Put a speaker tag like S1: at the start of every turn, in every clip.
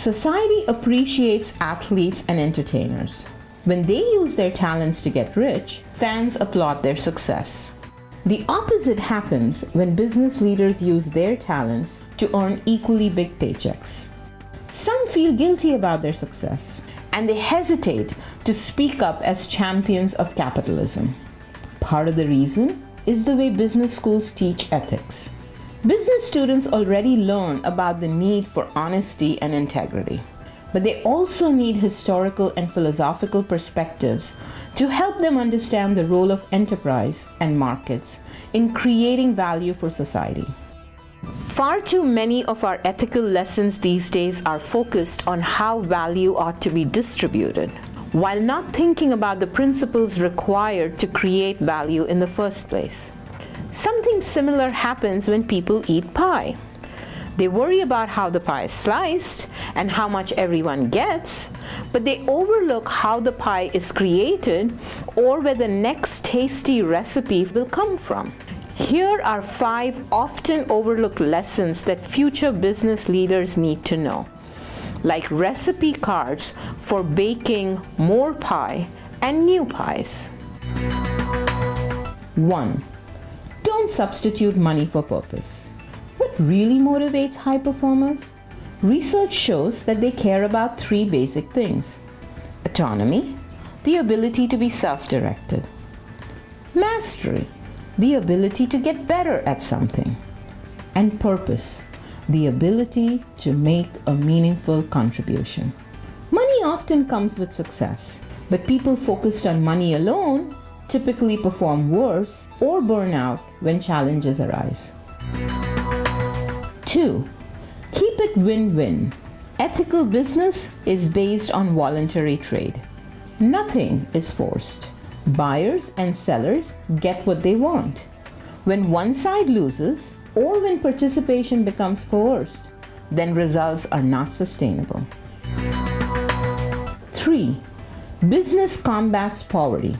S1: Society appreciates athletes and entertainers. When they use their talents to get rich, fans applaud their success. The opposite happens when business leaders use their talents to earn equally big paychecks. Some feel guilty about their success, and they hesitate to speak up as champions of capitalism. Part of the reason is the way business schools teach ethics. Business students already learn about the need for honesty and integrity, but they also need historical and philosophical perspectives to help them understand the role of enterprise and markets in creating value for society. Far too many of our ethical lessons these days are focused on how value ought to be distributed, while not thinking about the principles required to create value in the first place. Something similar happens when people eat pie. They worry about how the pie is sliced and how much everyone gets, but they overlook how the pie is created or where the next tasty recipe will come from. Here are 5 often overlooked lessons that future business leaders need to know, like recipe cards for baking more pie and new pies. 1. Don't substitute money for purpose. What really motivates high performers? Research shows that they care about 3 basic things: autonomy, the ability to be self-directed; mastery, the ability to get better at something; and purpose, the ability to make a meaningful contribution. Money often comes with success, but people focused on money alone typically perform worse or burn out when challenges arise. 2. Keep it win-win. Ethical business is based on voluntary trade. Nothing is forced. Buyers and sellers get what they want. When one side loses, or when participation becomes coerced, then results are not sustainable. 3. Business combats poverty.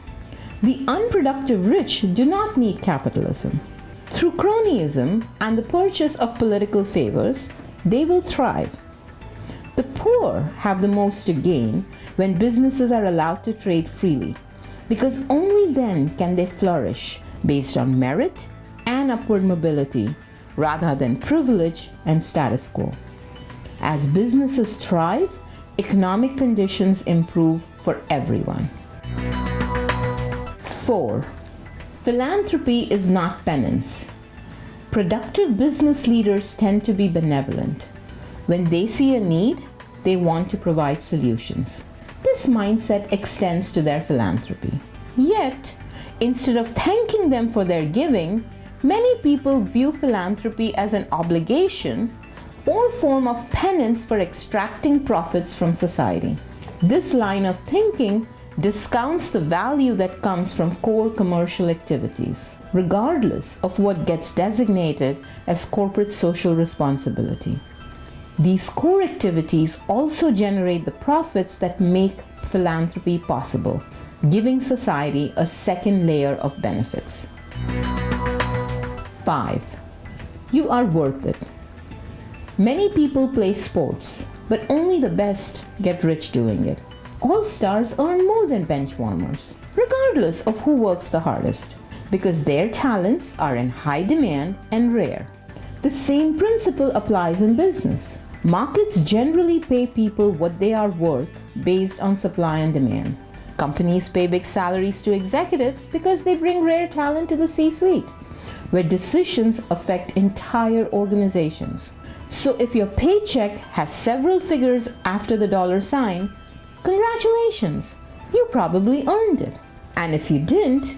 S1: The unproductive rich do not need capitalism. Through cronyism and the purchase of political favors, they will thrive. The poor have the most to gain when businesses are allowed to trade freely, because only then can they flourish based on merit and upward mobility rather than privilege and status quo. As businesses thrive, economic conditions improve for everyone. 4. Philanthropy is not penance. Productive business leaders tend to be benevolent. When they see a need, they want to provide solutions. This mindset extends to their philanthropy. Yet, instead of thanking them for their giving, many people view philanthropy as an obligation or form of penance for extracting profits from society. This line of thinking discounts the value that comes from core commercial activities, regardless of what gets designated as corporate social responsibility. These core activities also generate the profits that make philanthropy possible, giving society a second layer of benefits. 5. You are worth it. Many people play sports, but only the best get rich doing it. All stars earn more than bench warmers, regardless of who works the hardest, because their talents are in high demand and rare. The same principle applies in business. Markets generally pay people what they are worth based on supply and demand. Companies pay big salaries to executives because they bring rare talent to the C-suite, where decisions affect entire organizations. So if your paycheck has several figures after the dollar sign, congratulations, you probably earned it. And if you didn't,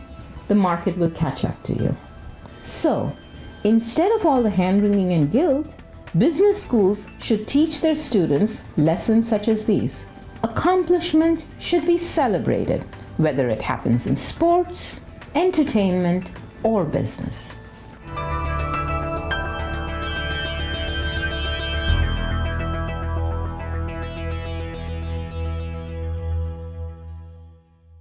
S1: the market will catch up to you. So, instead of all the hand-wringing and guilt, business schools should teach their students lessons such as these. Accomplishment should be celebrated, whether it happens in sports, entertainment, or business.